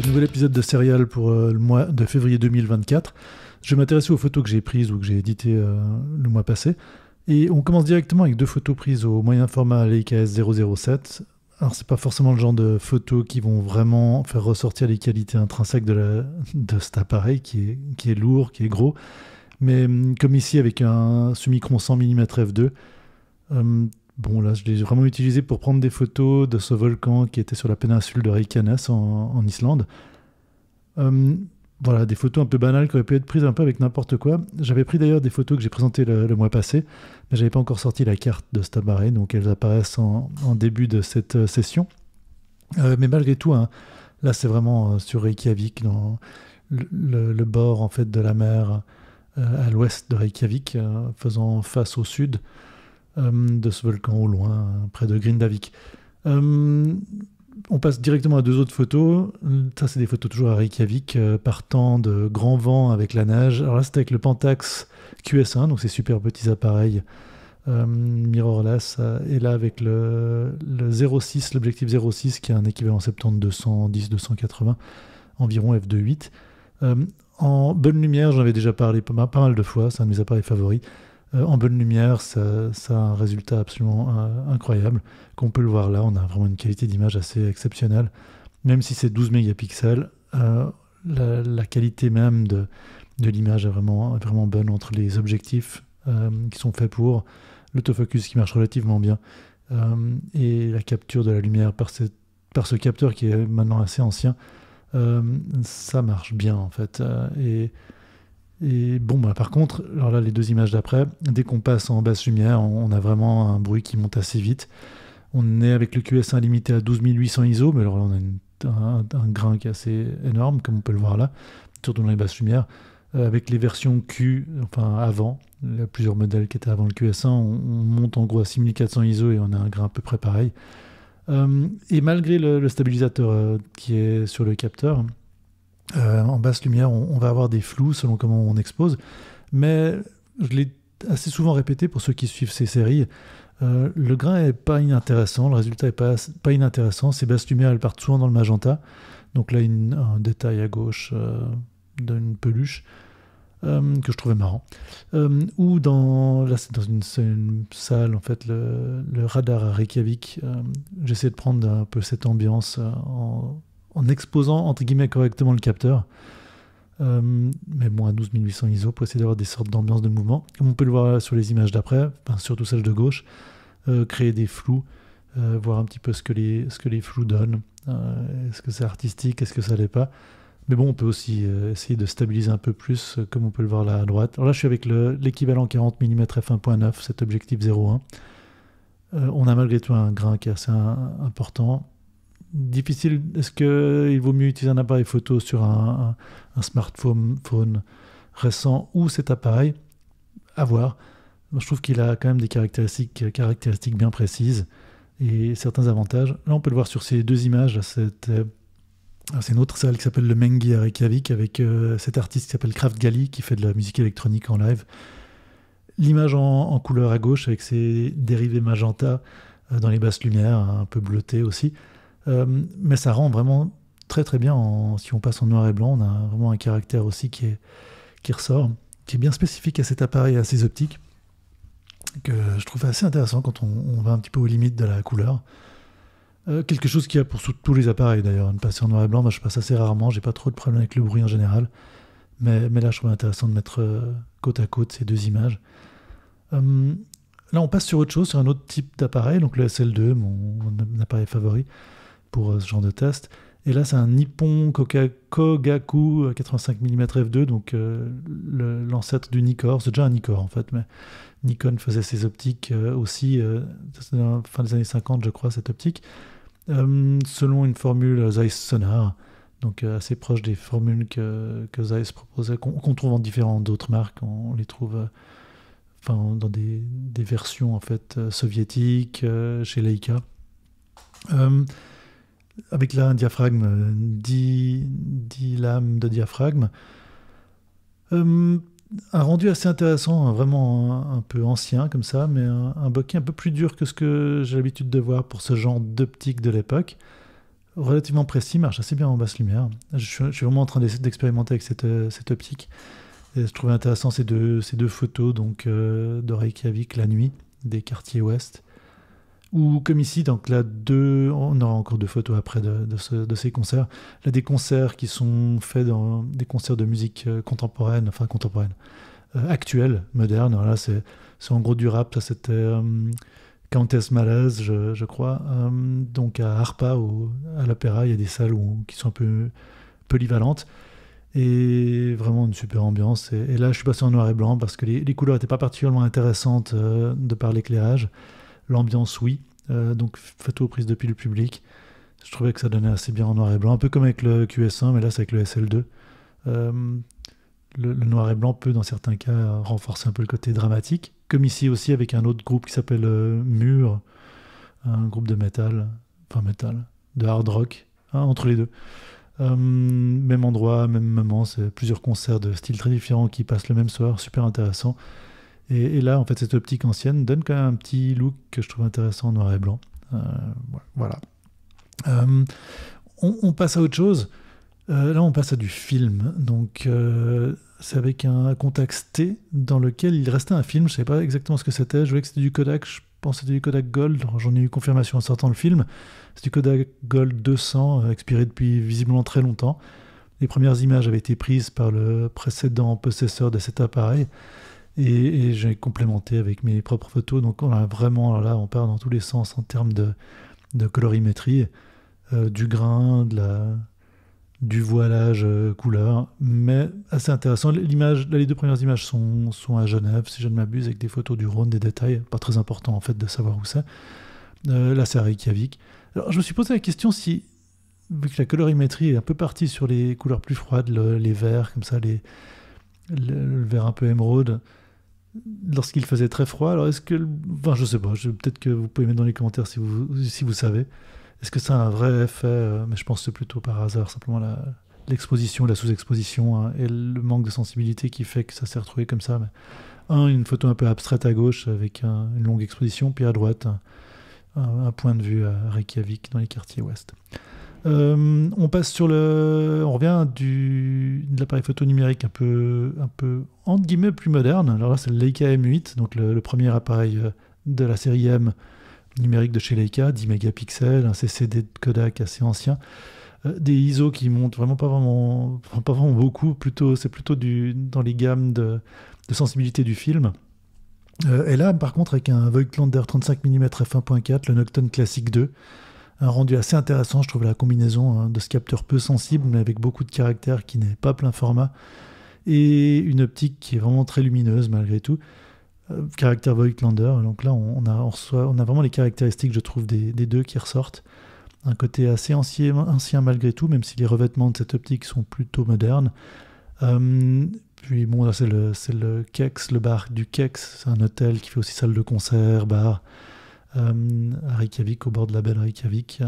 nouvel épisode de Serial pour le mois de février 2024. Je vais m'intéresser aux photos que j'ai prises ou que j'ai éditées le mois passé. Et on commence directement avec deux photos prises au moyen format Leica S007. Alors c'est pas forcément le genre de photos qui vont vraiment faire ressortir les qualités intrinsèques de cet appareil qui est lourd, qui est gros. Mais comme ici avec un Summicron 100 mm f2, bon là je l'ai vraiment utilisé pour prendre des photos de ce volcan qui était sur la péninsule de Reykjanes en Islande. Voilà, des photos un peu banales qui auraient pu être prises un peu avec n'importe quoi. J'avais pris d'ailleurs des photos que j'ai présentées le mois passé, mais j'avais pas encore sorti la carte de cet appareil, donc elles apparaissent en début de cette session. Mais malgré tout, hein, là c'est vraiment sur Reykjavik, dans le bord en fait de la mer à l'ouest de Reykjavik, faisant face au sud de ce volcan au loin, près de Grindavik. On passe directement à deux autres photos. Ça, c'est des photos toujours à Reykjavik, partant de grands vents avec la neige. Alors là, c'était avec le Pentax QS1, donc ces super petits appareils mirrorless. Et là, avec le 06, l'objectif 06, qui a un équivalent 70-210-280, environ f2.8. En bonne lumière, j'en avais déjà parlé pas mal de fois, c'est un de mes appareils favoris. En bonne lumière, ça a un résultat absolument incroyable. Comme on peut le voir là, on a vraiment une qualité d'image assez exceptionnelle. Même si c'est 12 mégapixels, la qualité même de l'image est vraiment bonne entre les objectifs qui sont faits pour, l'autofocus qui marche relativement bien, et la capture de la lumière par ce capteur qui est maintenant assez ancien. Ça marche bien en fait. Et bon, bah, par contre, alors là, les deux images d'après, dès qu'on passe en basse lumière, on a vraiment un bruit qui monte assez vite. On est avec le QS1 limité à 12800 ISO, mais alors là, on a un grain qui est assez énorme, comme on peut le voir là, surtout dans les basses lumières. Avec les versions Q, enfin avant, il y a plusieurs modèles qui étaient avant le QS1, on monte en gros à 6400 ISO et on a un grain à peu près pareil. Et malgré le stabilisateur qui est sur le capteur, en basse lumière, on va avoir des flous selon comment on expose, mais je l'ai assez souvent répété pour ceux qui suivent ces séries, le grain est pas inintéressant, le résultat est pas inintéressant, ces basses lumières elles partent souvent dans le magenta, donc là un détail à gauche d'une peluche que je trouvais marrant, ou là c'est dans une salle en fait, le radar à Reykjavik, j'essaie de prendre un peu cette ambiance en exposant entre guillemets correctement le capteur, mais bon à 12800 ISO pour essayer d'avoir des sortes d'ambiance de mouvement, comme on peut le voir sur les images d'après, surtout celle de gauche, créer des flous, voir un petit peu ce que les flous donnent, est-ce que c'est artistique, est-ce que ça l'est pas, mais bon on peut aussi essayer de stabiliser un peu plus, comme on peut le voir là à droite. Alors là je suis avec l'équivalent 40 mm f1.9, cet objectif 0.1. On a malgré tout un grain qui est assez important. Difficile, est-ce qu'il vaut mieux utiliser un appareil photo sur un smartphone récent ou cet appareil? À voir. Moi, je trouve qu'il a quand même des caractéristiques bien précises et certains avantages. Là, on peut le voir sur ces deux images. C'est une autre salle qui s'appelle le Mengi à Reykjavik avec cet artiste qui s'appelle Kraft Gali qui fait de la musique électronique en live. L'image en couleur à gauche avec ses dérivés magenta dans les basses lumières, un peu bleutées aussi. Mais ça rend vraiment très très bien si on passe en noir et blanc. On a vraiment un caractère aussi qui ressort, qui est bien spécifique à cet appareil et à ses optiques, que je trouve assez intéressant quand on va un petit peu aux limites de la couleur. Quelque chose qu'il y a pour tous les appareils d'ailleurs, de passer en noir et blanc. Moi je passe assez rarement, j'ai pas trop de problème avec le bruit en général, mais là je trouve intéressant de mettre côte à côte ces deux images. Là on passe sur autre chose, sur un autre type d'appareil, donc le SL2, mon appareil favori pour ce genre de test. Et là, c'est un Nippon Kogaku 85 mm f2, donc l'ancêtre du Nikkor. C'est déjà un Nikkor en fait, mais Nikon faisait ses optiques aussi, c'est dans la fin des années 50, je crois, cette optique, selon une formule Zeiss Sonar, donc assez proche des formules que Zeiss proposait, qu'on trouve en différentes d'autres marques. On les trouve dans des versions en fait, soviétiques, chez Leica. Avec là un diaphragme, 10 lames de diaphragme. Un rendu assez intéressant, hein, vraiment un peu ancien comme ça, mais un bokeh un peu plus dur que ce que j'ai l'habitude de voir pour ce genre d'optique de l'époque. relativement précis, marche assez bien en basse lumière. Je suis vraiment en train d'expérimenter avec cette optique. Et je trouvais intéressant ces deux photos donc, de Reykjavik la nuit, des quartiers ouest. Ou comme ici, donc là, on aura encore deux photos après de ces concerts. Là, des concerts qui sont faits dans des concerts de musique contemporaine, actuelle, moderne. Alors là, c'est en gros du rap. Ça, c'était Countess Malaise, je crois. Donc à Harpa, à l'Opéra, il y a des salles qui sont un peu polyvalentes. Et vraiment une super ambiance. Et là, je suis passé en noir et blanc parce que les couleurs n'étaient pas particulièrement intéressantes de par l'éclairage. L'ambiance, oui. Donc, photo prise depuis le public. Je trouvais que ça donnait assez bien en noir et blanc. Un peu comme avec le QS1, mais là, c'est avec le SL2. Le noir et blanc peut, dans certains cas, renforcer un peu le côté dramatique. Comme ici aussi, avec un autre groupe qui s'appelle Mur, un groupe de métal, de hard rock, entre les deux. Même endroit, même moment, c'est plusieurs concerts de styles très différents qui passent le même soir, super intéressant. Et là, en fait, cette optique ancienne donne quand même un petit look que je trouve intéressant en noir et blanc. Voilà. On passe à autre chose. Là, on passe à du film. Donc, c'est avec un Contax T dans lequel il restait un film. Je ne savais pas exactement ce que c'était. Je voyais que c'était du Kodak. Je pense que c'était du Kodak Gold. J'en ai eu confirmation en sortant le film. C'est du Kodak Gold 200, expiré depuis visiblement très longtemps. Les premières images avaient été prises par le précédent possesseur de cet appareil. Et j'ai complémenté avec mes propres photos. Donc on a vraiment, là, on part dans tous les sens en termes de colorimétrie, du grain, du voilage couleur, mais assez intéressant. Les deux premières images sont à Genève, si je ne m'abuse, avec des photos du Rhône, des détails. Pas très important en fait de savoir où c'est. Là, c'est à Reykjavik. Alors je me suis posé la question si, vu que la colorimétrie est un peu partie sur les couleurs plus froides, les verts, comme ça, le vert un peu émeraude, lorsqu'il faisait très froid, alors est-ce que... Enfin, je sais pas, peut-être que vous pouvez mettre dans les commentaires si vous savez. Est-ce que ça a un vrai effet mais je pense que c'est plutôt par hasard, simplement l'exposition, la sous-exposition et le manque de sensibilité qui fait que ça s'est retrouvé comme ça. Mais, une photo un peu abstraite à gauche avec une longue exposition, puis à droite, un point de vue à Reykjavik dans les quartiers ouest. On passe on revient de l'appareil photo numérique un peu entre guillemets plus moderne. Alors là, c'est le Leica M8, donc le premier appareil de la série M numérique de chez Leica, 10 mégapixels, un CCD de Kodak assez ancien, des ISO qui montent pas vraiment beaucoup, c'est plutôt dans les gammes de sensibilité du film. Et là, par contre, avec un Voigtlander 35 mm f1.4, le Nocton Classic 2, un rendu assez intéressant, je trouve, la combinaison de ce capteur peu sensible, mais avec beaucoup de caractère qui n'est pas plein format, et une optique qui est vraiment très lumineuse malgré tout. Caractère Voigtlander, donc là on a vraiment les caractéristiques, je trouve, des deux qui ressortent. Un côté assez ancien malgré tout, même si les revêtements de cette optique sont plutôt modernes. Puis bon, là c'est le Kex, le bar du Kex, c'est un hôtel qui fait aussi salle de concert, bar, à Reykjavik, au bord de la belle Reykjavik,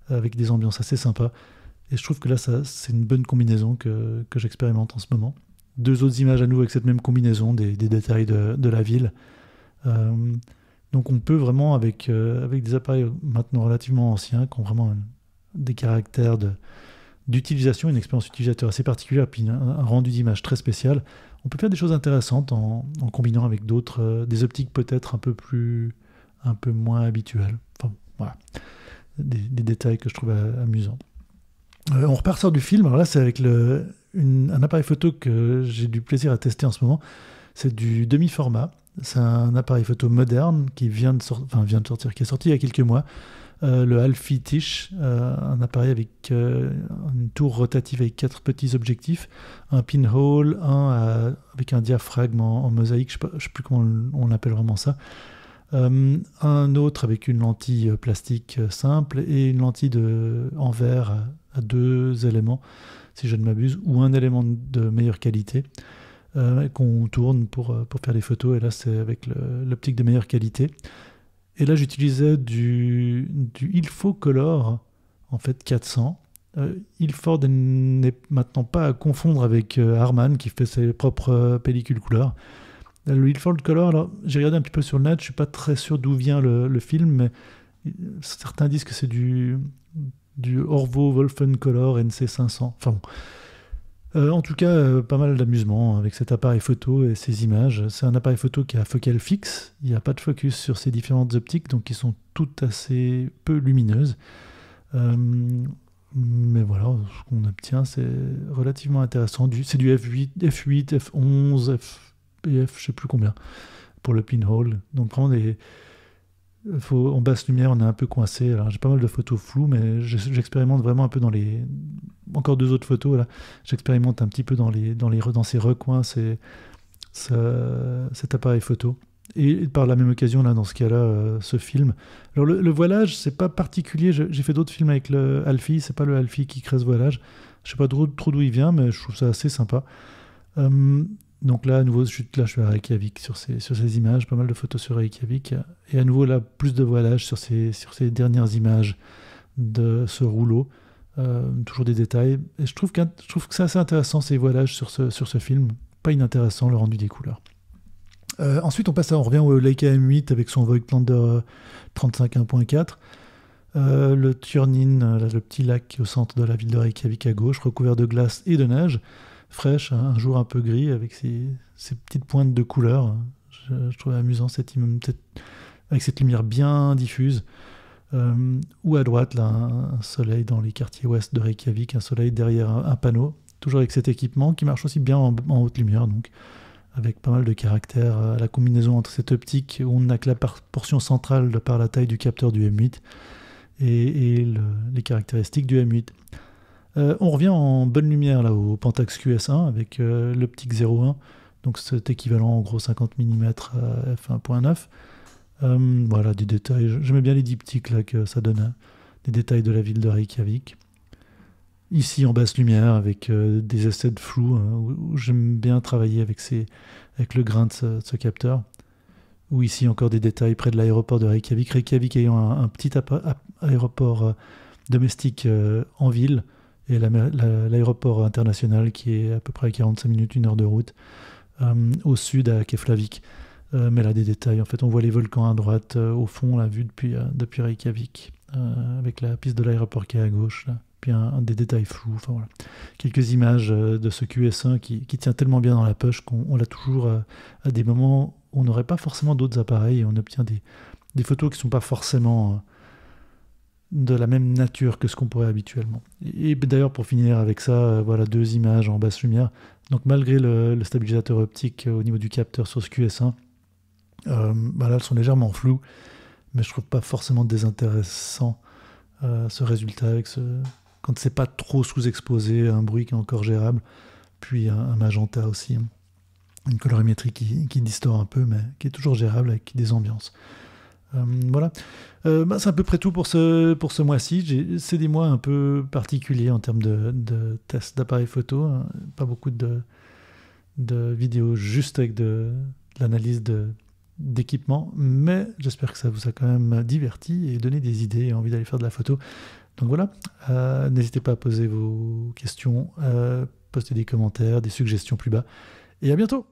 avec des ambiances assez sympas. Et je trouve que là, c'est une bonne combinaison que j'expérimente en ce moment. Deux autres images à nouveau avec cette même combinaison, des détails de la ville. Donc on peut vraiment, avec des appareils maintenant relativement anciens, qui ont vraiment des caractères d'utilisation, une expérience utilisateur assez particulière, puis un rendu d'image très spécial, on peut faire des choses intéressantes en combinant avec des optiques peut-être un peu moins habituelles. Enfin, voilà. Des détails que je trouve amusants. On repart sur du film. Alors là, c'est avec un appareil photo que j'ai du plaisir à tester en ce moment. C'est du demi-format. C'est un appareil photo moderne qui vient de sortir, qui est sorti il y a quelques mois. Le Alfie Tisch, un appareil avec une tour rotative avec 4 petits objectifs, un pinhole, avec un diaphragme en mosaïque, je ne sais plus comment on appelle vraiment ça. Un autre avec une lentille plastique simple et une lentille en verre à 2 éléments, si je ne m'abuse, ou un élément de meilleure qualité qu'on tourne pour faire les photos. Et là, c'est avec l'optique de meilleure qualité. Et là, j'utilisais du Ilford Color, en fait, 400. Ilford n'est maintenant pas à confondre avec Harman, qui fait ses propres pellicules couleur. Le Ilford Color, alors, j'ai regardé un petit peu sur le net, je ne suis pas très sûr d'où vient le film, mais certains disent que c'est du du Orvo Wolfencolor NC500. Enfin bon. En tout cas, pas mal d'amusement avec cet appareil photo et ces images. C'est un appareil photo qui a focale fixe. Il n'y a pas de focus sur ces différentes optiques, donc qui sont toutes assez peu lumineuses. Mais voilà, ce qu'on obtient, c'est relativement intéressant. C'est du F8, F11, et F, je sais plus combien, pour le pinhole. Donc vraiment en basse lumière, on est un peu coincé. Alors j'ai pas mal de photos floues, mais j'expérimente vraiment un peu dans les... Encore 2 autres photos, là. J'expérimente un petit peu dans ces recoins, cet appareil photo. Et par la même occasion, là, dans ce cas-là, ce film. Alors le voilage, c'est pas particulier. J'ai fait d'autres films avec le Alfie. C'est pas le Alfie qui crée ce voilage. Je sais pas trop d'où il vient, mais je trouve ça assez sympa. Donc là, à nouveau, je suis à Reykjavik sur ces images. Pas mal de photos sur Reykjavik. Et à nouveau, là, plus de voilage sur ces dernières images de ce rouleau. Toujours des détails. Et je trouve que c'est assez intéressant, ces voilages sur ce film. Pas inintéressant, le rendu des couleurs. Ensuite, on revient au Leica M8 avec son Voigtlander 35 1.4. Le Tjörnin, le petit lac au centre de la ville de Reykjavik à gauche, recouvert de glace et de neige fraîche, un jour un peu gris avec ces petites pointes de couleur. Je trouvais amusant avec cette lumière bien diffuse. Ou à droite, là, un soleil dans les quartiers ouest de Reykjavik, un soleil derrière un panneau, toujours avec cet équipement qui marche aussi bien en haute lumière, donc avec pas mal de caractères, la combinaison entre cette optique où on n'a que la portion centrale par la taille du capteur du M8 et les caractéristiques du M8. On revient en bonne lumière là, au Pentax QS1 avec l'optique 0.1, donc cet équivalent en gros 50 mm à f1.9. Voilà, des détails. J'aimais bien les diptyques là, que ça donnait, des détails de la ville de Reykjavik. Ici en basse lumière avec des essais de flou, où j'aime bien travailler avec le grain de ce capteur. Ou ici encore des détails près de l'aéroport de Reykjavik. Reykjavik ayant un petit aéroport domestique en ville, et l'aéroport international qui est à peu près à 45 minutes, 1 heure de route, au sud à Keflavik. Mais là, des détails. En fait, on voit les volcans à droite, au fond, là, vu depuis Reykjavik, avec la piste de l'aéroport qui est à gauche, là. Puis des détails flous. Enfin, voilà. Quelques images de ce QS1 qui tient tellement bien dans la poche qu'on l'a toujours à des moments où on n'aurait pas forcément d'autres appareils, et on obtient des photos qui ne sont pas forcément de la même nature que ce qu'on pourrait habituellement. Et d'ailleurs, pour finir avec ça, voilà 2 images en basse lumière. Donc malgré le stabilisateur optique au niveau du capteur sur ce QS1, là, elles sont légèrement floues, mais je trouve pas forcément désintéressant ce résultat quand c'est pas trop sous-exposé, un bruit qui est encore gérable, puis un magenta aussi, une colorimétrie qui distord un peu, mais qui est toujours gérable avec des ambiances. Voilà. C'est à peu près tout pour ce mois-ci. C'est des mois un peu particuliers en termes de tests d'appareils photo, hein. Pas beaucoup de vidéos juste avec de l'analyse d'équipement, mais j'espère que ça vous a quand même diverti et donné des idées et envie d'aller faire de la photo. Donc voilà, n'hésitez pas à poser vos questions, poster des commentaires, des suggestions plus bas, et à bientôt.